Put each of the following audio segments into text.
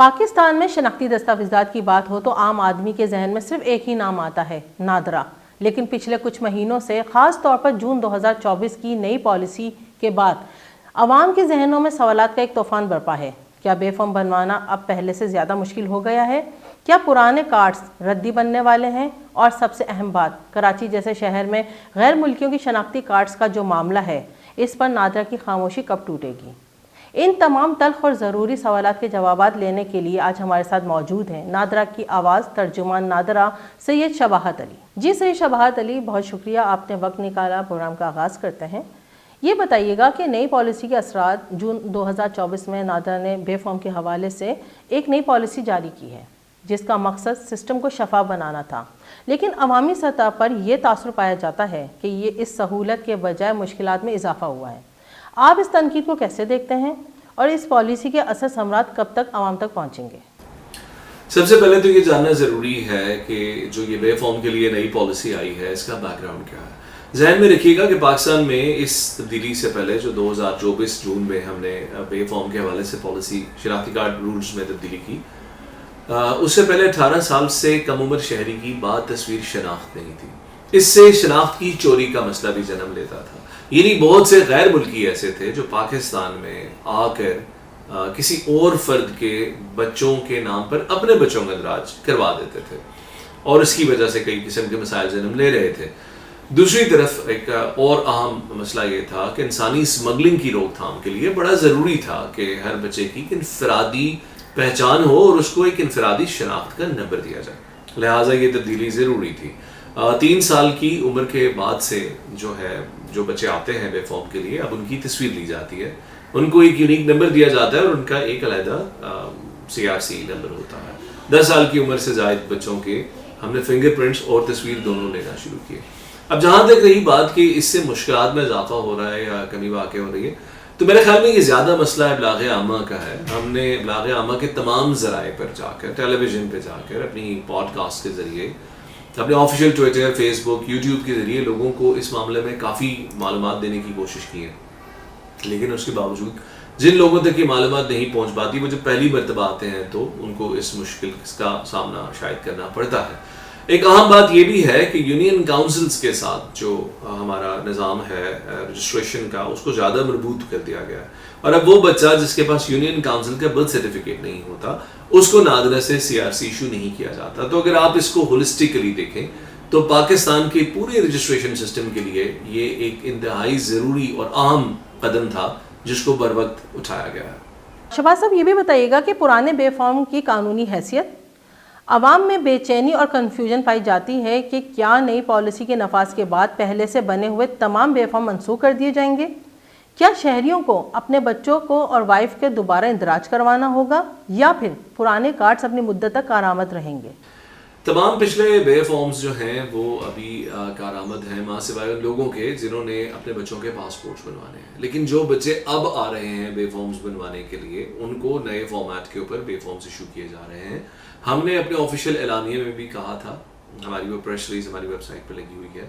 پاکستان میں شناختی دستاویزات کی بات ہو تو عام آدمی کے ذہن میں صرف ایک ہی نام آتا ہے، نادرا۔ لیکن پچھلے کچھ مہینوں سے خاص طور پر جون 2024 کی نئی پالیسی کے بعد عوام کے ذہنوں میں سوالات کا ایک طوفان برپا ہے۔ کیا بے فارم بنوانا اب پہلے سے زیادہ مشکل ہو گیا ہے؟ کیا پرانے کارڈز ردی بننے والے ہیں؟ اور سب سے اہم بات، کراچی جیسے شہر میں غیر ملکیوں کی شناختی کارڈز کا جو معاملہ ہے، اس پر نادرا کی خاموشی کب ٹوٹے گی؟ ان تمام تلخ اور ضروری سوالات کے جوابات لینے کے لیے آج ہمارے ساتھ موجود ہیں نادرا کی آواز ترجمان نادرا سید شباہت علی۔ جی سید شباہت علی، بہت شکریہ، آپ نے وقت نکالا، پروگرام کا آغاز کرتے ہیں۔ یہ بتائیے گا کہ نئی پالیسی کے اثرات، جون 2024 میں نادرا نے بے فارم کے حوالے سے ایک نئی پالیسی جاری کی ہے جس کا مقصد سسٹم کو شفاف بنانا تھا، لیکن عوامی سطح پر یہ تاثر پایا جاتا ہے کہ یہ اس سہولت کے بجائے مشکلات میں اضافہ ہوا ہے۔ آپ اس تنقید کو کیسے دیکھتے ہیں اور اس پالیسی کے اثر ثمرات کب تک عوام تک پہنچیں گے؟ سب سے پہلے تو یہ جاننا ضروری ہے کہ جو یہ بے فارم کے لیے نئی پالیسی آئی ہے، اس کا بیک گراؤنڈ کیا ہے۔ ذہن میں رکھیے گا کہ پاکستان میں اس تبدیلی سے پہلے جو 2024 جون میں ہم نے بے فارم کے حوالے سے پالیسی شناختی کارڈ رولز میں تبدیلی کی، اس سے پہلے 18 سال سے کم عمر شہری کی بات تصویر شناخت نہیں تھی۔ اس سے شناخت کی چوری کا مسئلہ بھی جنم لیتا تھا، یعنی بہت سے غیر ملکی ایسے تھے جو پاکستان میں آ کر کسی اور فرد کے بچوں کے نام پر اپنے بچوں کا اندراج کروا دیتے تھے اور اس کی وجہ سے کئی قسم کے مسائل جنم لے رہے تھے۔ دوسری طرف ایک اور اہم مسئلہ یہ تھا کہ انسانی اسمگلنگ کی روک تھام کے لیے بڑا ضروری تھا کہ ہر بچے کی انفرادی پہچان ہو اور اس کو ایک انفرادی شناخت کا نمبر دیا جائے، لہٰذا یہ تبدیلی ضروری تھی۔ 3 سال کی عمر کے بعد سے جو بچے آتے ہیں بے فارم کے لیے، اب ان کی تصویر لی جاتی ہے، ان کو ایک یونیک نمبر دیا جاتا ہے اور ان کا ایک علیحدہ CRC نمبر ہوتا ہے۔ 10 سال کی عمر سے زائد بچوں کے ہم نے فنگر پرنٹس اور تصویر دونوں لینا شروع کیے۔ اب جہاں تک رہی بات کہ اس سے مشکلات میں اضافہ ہو رہا ہے یا کمی واقع ہو رہی ہے، تو میرے خیال میں یہ زیادہ مسئلہ ابلاغ عامہ کا ہے۔ ہم نے ابلاغ عامہ کے تمام ذرائع پر جا کر، ٹیلی ویژن پہ جا کر، اپنی پوڈ کاسٹ کے ذریعے، اپنے آفیشیل ٹویٹر، فیس بک، یوٹیوب کے ذریعے لوگوں کو اس معاملے میں کافی معلومات دینے کی کوشش کی ہے، لیکن اس کے باوجود جن لوگوں تک یہ معلومات نہیں پہنچ پاتی، وہ جب پہلی مرتبہ آتے ہیں تو ان کو اس مشکل کا سامنا شاید کرنا پڑتا ہے۔ ایک اہم بات یہ بھی ہے کہ یونین کاؤنسلز کے ساتھ جو ہمارا نظام ہے رجسٹریشن کا، اس کو زیادہ مربوط کر دیا گیا ہے، اور اب وہ بچہ جس کے پاس یونین کاؤنسل کا برتھ سرٹیفکیٹ نہیں ہوتا، اس کو نادرا سے CRC ایشو نہیں کیا جاتا۔ تو اگر آپ اس کو ہولسٹکلی دیکھیں تو پاکستان کے پورے رجسٹریشن سسٹم کے لیے یہ ایک انتہائی ضروری اور اہم قدم تھا جس کو بر وقت اٹھایا گیا ہے۔ شباز صاحب، یہ بھی بتائیے گا کہ پرانے بے فارم کی قانونی حیثیت؟ عوام میں بے چینی اور کنفیوژن پائی جاتی ہے کہ کیا نئی پالیسی کے نفاذ کے بعد پہلے سے بنے ہوئے تمام بے فارم منسوخ کر دیے جائیں گے؟ کیا شہریوں کو اپنے بچوں کو اور وائف کے دوبارہ اندراج کروانا ہوگا یا پھر پرانے کارڈز اپنی مدت تک کارآمد رہیں گے؟ تمام پچھلے بے فارمز جو ہیں وہ ابھی کارآمد ہیں، ماں سوائے ان لوگوں کے جنہوں نے اپنے بچوں کے پاسپورٹس بنوانے ہیں۔ لیکن جو بچے اب آ رہے ہیں بے فارمز بنوانے کے لیے، ان کو نئے فارمیٹ کے اوپر بے فارمز ایشو کیے جا رہے ہیں۔ ہم نے اپنے آفیشیل اعلامیے میں بھی کہا تھا، ہماری وہ پریس ریلیز ہماری ویب سائٹ پہ لگی ہوئی ہے،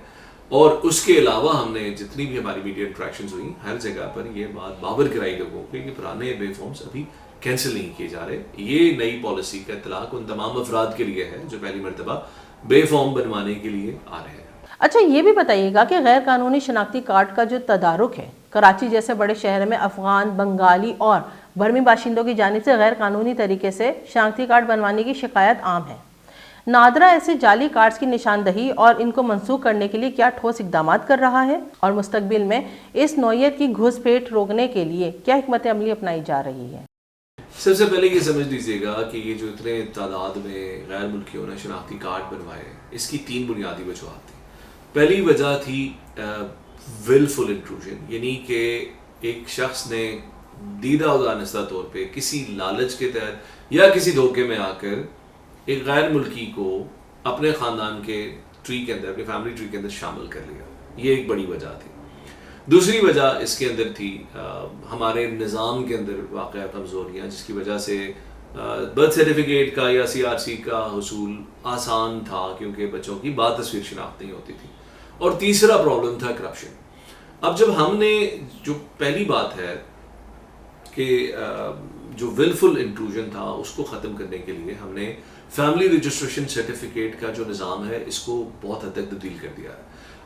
اور اس کے علاوہ ہم نے جتنی بھی ہماری میڈیا انٹریکشنز ہوئی، ہر جگہ پر یہ بات بابر کرائی لوگوں کو کہ پرانے بے فارمز ابھی کینسل نہیں کیے جا رہے۔ یہ نئی پالیسی کا اطلاق ان تمام افراد کے لیے ہے جو پہلی مرتبہ بے فارم بنوانے کے لیے آ رہے ہیں۔ اچھا، یہ بھی بتائیے گا کہ غیر قانونی شناختی کارڈ کا جو تدارک ہے، کراچی جیسے بڑے شہر میں افغان، بنگالی اور برمی باشندوں کی جانب سے غیر قانونی طریقے سے شناختی کارڈ بنوانے کی شکایت عام ہے۔ نادرا ایسے جعلی کارڈز کی نشاندہی اور ان کو منسوخ کرنے کے لیے کیا ٹھوس اقدامات کر رہا ہے، اور مستقبل میں اس نوعیت کی گھس پیٹ روکنے کے لیے کیا حکمت عملی اپنائی جا رہی ہے؟ سب سے پہلے یہ سمجھ لیجیے گا کہ یہ جو اتنے تعداد میں غیر ملکیوں نے شناختی کارڈ بنوائے، اس کی 3 بنیادی وجوہات تھیں۔ پہلی وجہ تھی ولفل انٹروژن، یعنی کہ ایک شخص نے دیدہ و دانستہ طور پہ کسی لالچ کے تحت یا کسی دھوکے میں آ کر ایک غیر ملکی کو اپنے خاندان کے ٹری کے اندر، اپنے فیملی ٹری کے اندر شامل کر لیا۔ یہ ایک بڑی وجہ تھی۔ دوسری وجہ اس کے اندر تھی ہمارے نظام کے اندر واقع کمزوریاں، جس کی وجہ سے برتھ سرٹیفکیٹ کا یا CRC کا حصول آسان تھا کیونکہ بچوں کی بات تصویر شناخت نہیں ہوتی تھی۔ اور تیسرا پرابلم تھا کرپشن۔ اب جب ہم نے، جو پہلی بات ہے کہ جو ولفل انٹروژن تھا اس کو ختم کرنے کے لیے ہم نے فیملی رجسٹریشن سرٹیفکیٹ کا جو نظام ہے اس کو بہت حد تک تبدیل کر دیا ہے.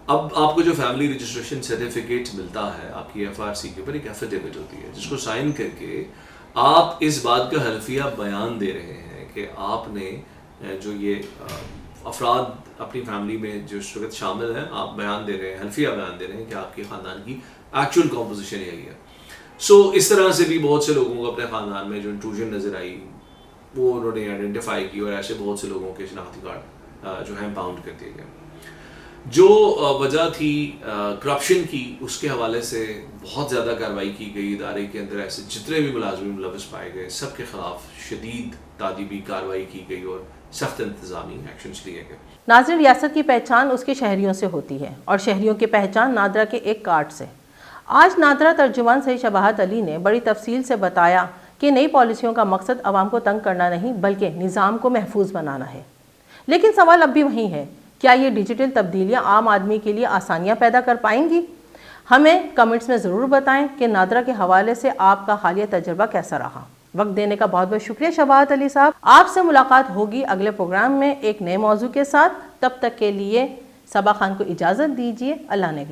اب آپ کو جو فیملی رجسٹریشن سرٹیفکیٹ ملتا ہے آپ کی FRC کے اوپر ایک ایفیڈیوٹ ہوتی ہے جس کو سائن کر کے آپ اس بات کا حلفیہ بیان دے رہے ہیں کہ آپ نے جو یہ افراد اپنی فیملی میں جو اس وقت شامل ہیں آپ بیان دے رہے ہیں, حلفیہ بیان دے رہے ہیں کہ آپ کے خاندان کی ایکچوئل کمپوزیشن یہی ہے. سو اس طرح سے بھی بہت سے لوگوں کو اپنے خاندان میں جو انٹروژن نظر آئی وہ انہوں نے آئیڈینٹیفائی کی اور ایسے بہت سے لوگوں کے شناختی کارڈ جو ہیں باؤنڈ کر دیے گئے. جو وجہ تھی کرپشن کی اس کے حوالے سے بہت زیادہ کارروائی کی گئی. ادارے کے اندر ایسے جتنے بھی ملازمین ملوث پائے گئے سب کے خلاف شدید تعدیبی کارروائی کی گئی اور سخت انتظامی ایکشنز لیے گئے. ناظرین, ریاست کی پہچان اس کے شہریوں سے ہوتی ہے اور شہریوں کی پہچان نادرا کے ایک کارڈ سے. آج نادرا ترجمان سید شباہت علی نے بڑی تفصیل سے بتایا کہ نئی پالیسیوں کا مقصد عوام کو تنگ کرنا نہیں بلکہ نظام کو محفوظ بنانا ہے. لیکن سوال اب بھی وہی ہے, کیا یہ ڈیجیٹل تبدیلیاں عام آدمی کے لیے آسانیاں پیدا کر پائیں گی؟ ہمیں کمنٹس میں ضرور بتائیں کہ نادرا کے حوالے سے آپ کا حالیہ تجربہ کیسا رہا. وقت دینے کا بہت بہت شکریہ شباہت علی صاحب. آپ سے ملاقات ہوگی اگلے پروگرام میں ایک نئے موضوع کے ساتھ. تب تک کے لیے صبا خان کو اجازت دیجیے. اللہ نے